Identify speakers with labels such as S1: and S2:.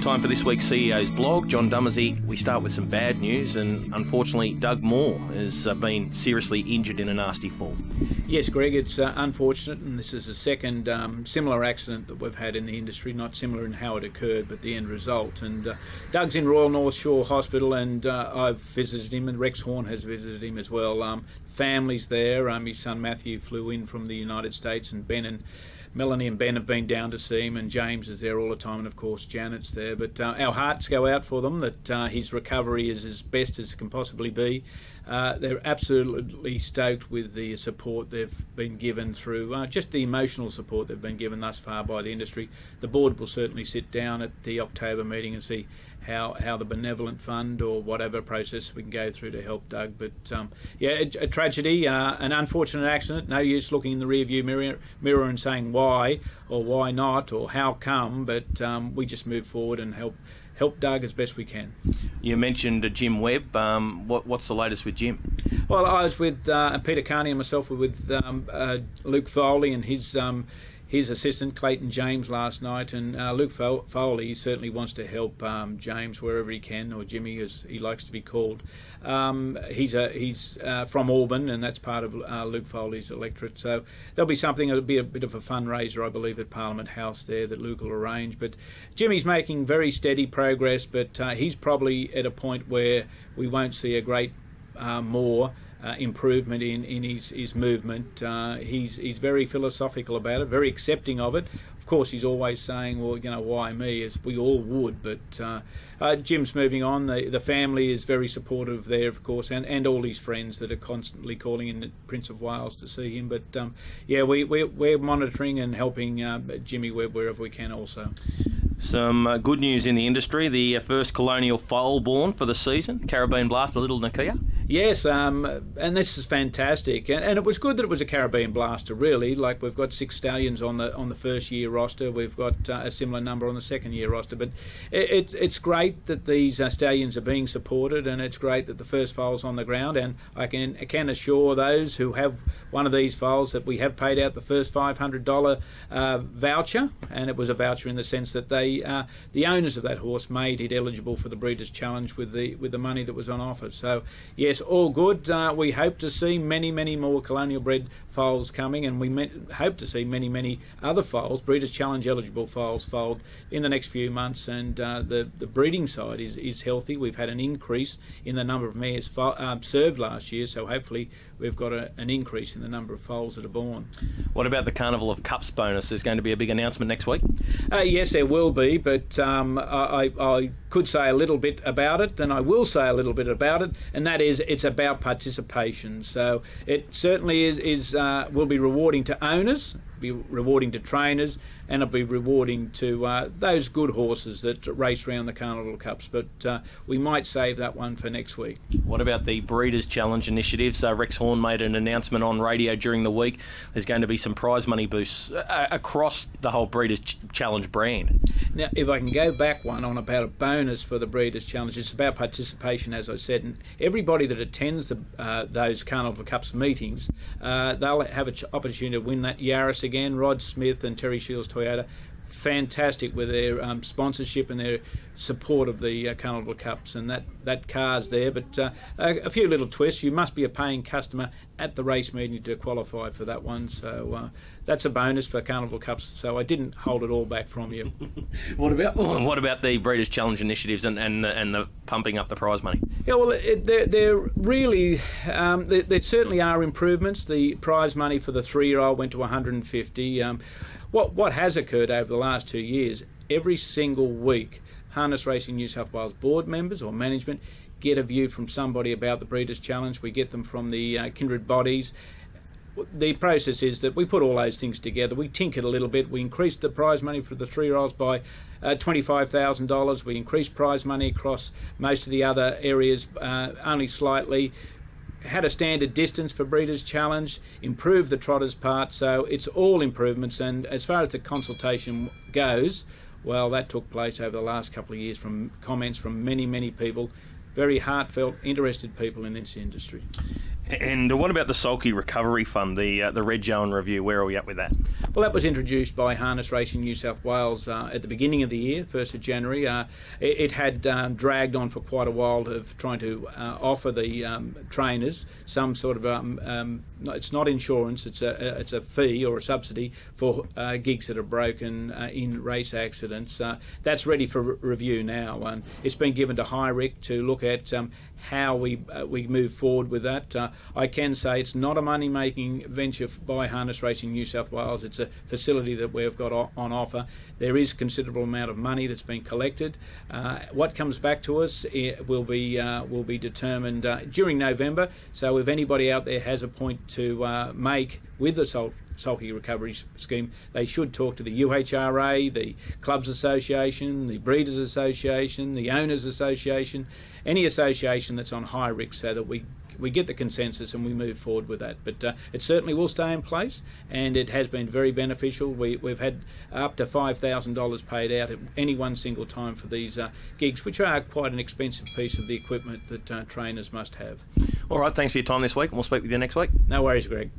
S1: Time for this week's CEO's blog. John Dummersey, we start with some bad news, and unfortunately Doug Moore has been seriously injured in a nasty fall.
S2: Yes, Greg, it's unfortunate, and this is the second similar accident that we've had in the industry, not similar in how it occurred, but the end result. And Doug's in Royal North Shore Hospital, and I've visited him, and Rex Horn has visited him as well. Family's there. His son Matthew flew in from the United States, and Ben and Melanie and Ben have been down to see him, and James is there all the time, and of course Janet's there. But our hearts go out for them, that his recovery is as best as it can possibly be. They're absolutely stoked with the support they've been given through, just the emotional support they've been given thus far by the industry. The board will certainly sit down at the October meeting and see how the benevolent fund or whatever process we can go through to help Doug. But a tragedy, an unfortunate accident. No use looking in the rearview mirror and saying why or why not or how come, but we just move forward and help Doug as best we can.
S1: You mentioned Jim Webb. What's the latest with Jim?
S2: Well, I was with Peter Carney and myself were with Luke Foley and his assistant Clayton James last night, and Luke Foley certainly wants to help James wherever he can, or Jimmy as he likes to be called. He's from Auburn, and that's part of Luke Foley's electorate, so there'll be something. It'll be a bit of a fundraiser, I believe, at Parliament House there that Luke will arrange. But Jimmy's making very steady progress, but he's probably at a point where we won't see a great more improvement in his movement. He's very philosophical about it, very accepting of it. Of course, he's always saying, well, why me, as we all would. But Jim's moving on. The family is very supportive there, of course, and all his friends that are constantly calling in the Prince of Wales to see him. But we're monitoring and helping Jimmy Webb wherever we can also.
S1: Some good news in the industry. The first colonial foal born for the season, Caribbean Blaster Little Nakia.
S2: Yes, and this is fantastic, and it was good that it was a Caribbean Blaster. Really, like we've got 6 stallions on the first year roster. We've got a similar number on the second year roster. But it's great that these stallions are being supported, and it's great that the first foal's on the ground. And I can assure those who have one of these foals that we have paid out the first $500 voucher, and it was a voucher in the sense that the owners of that horse made it eligible for the Breeders' Challenge with the money that was on offer. So yes, all good. We hope to see many more colonial bred foals coming, and we hope to see many other foals, Breeders' Challenge eligible foals, foaled in the next few months. And the breeding side is healthy. We've had an increase in the number of mares served last year, so hopefully we've got an increase in the number of foals that are born.
S1: What about the Carnival of Cups bonus? There's going to be a big announcement next week?
S2: Yes, there will be, but I could say a little bit about it, and I will say a little bit about it, and that is it's about participation. So it certainly will be rewarding to owners, be rewarding to trainers, and it'll be rewarding to those good horses that race around the Carnival Cups. But we might save that one for next week.
S1: What about the Breeders' Challenge initiative? So Rex Horn made an announcement on radio during the week. There's going to be some prize money boosts across the whole Breeders' Challenge brand.
S2: Now, if I can go back one on about a bonus for the Breeders' Challenge, it's about participation, as I said, and everybody that attends those Carnival Cups meetings, they'll have an opportunity to win that Yaris again. Rod Smith and Terry Shields Toyota, fantastic with their sponsorship and their support of the Carnival Cups, and that car's there. But a few little twists. You must be a paying customer at the race meeting to qualify for that one. So that's a bonus for Carnival Cups. So I didn't hold it all back from you.
S1: What about the Breeders' Challenge initiatives and the pumping up the prize money?
S2: Yeah, well, there really there certainly are improvements. The prize money for the 3-year-old went to 150. What has occurred over the last 2 years, every single week, Harness Racing New South Wales board members or management get a view from somebody about the Breeders' Challenge. We get them from the kindred bodies. The process is that we put all those things together. We tinkered a little bit. We increased the prize money for the 3-year-olds by $25,000. We increased prize money across most of the other areas only slightly. Had a standard distance for Breeders' Challenge, improved the trotters part, so it's all improvements. And as far as the consultation goes, well, that took place over the last couple of years from comments from many people, very heartfelt, interested people in this industry.
S3: And what about the Sulky Recovery Fund, the Red Joan review? Where are we at with that?
S2: Well, that was introduced by Harness Racing New South Wales at the beginning of the year, 1st of January. It had dragged on for quite a while of trying to offer the trainers some sort of it's not insurance, it's a fee or a subsidy for gigs that are broken in race accidents. That's ready for review now, and it's been given to HIRIC to look at how we move forward with that. I can say it's not a money-making venture by Harness Racing New South Wales. It's a facility that we've got on offer. There is considerable amount of money that's been collected. What comes back to us will be determined during November. So if anybody out there has a point to make with the Sulky Recovery Scheme, they should talk to the UHRA, the Clubs Association, the Breeders Association, the Owners Association, any association that's on HIRIC, so that we get the consensus and we move forward with that. But it certainly will stay in place, and it has been very beneficial. We've had up to $5,000 paid out at any one single time for these gigs, which are quite an expensive piece of the equipment that trainers must have.
S1: All right, thanks for your time this week, and we'll speak with you next week.
S2: No worries, Greg.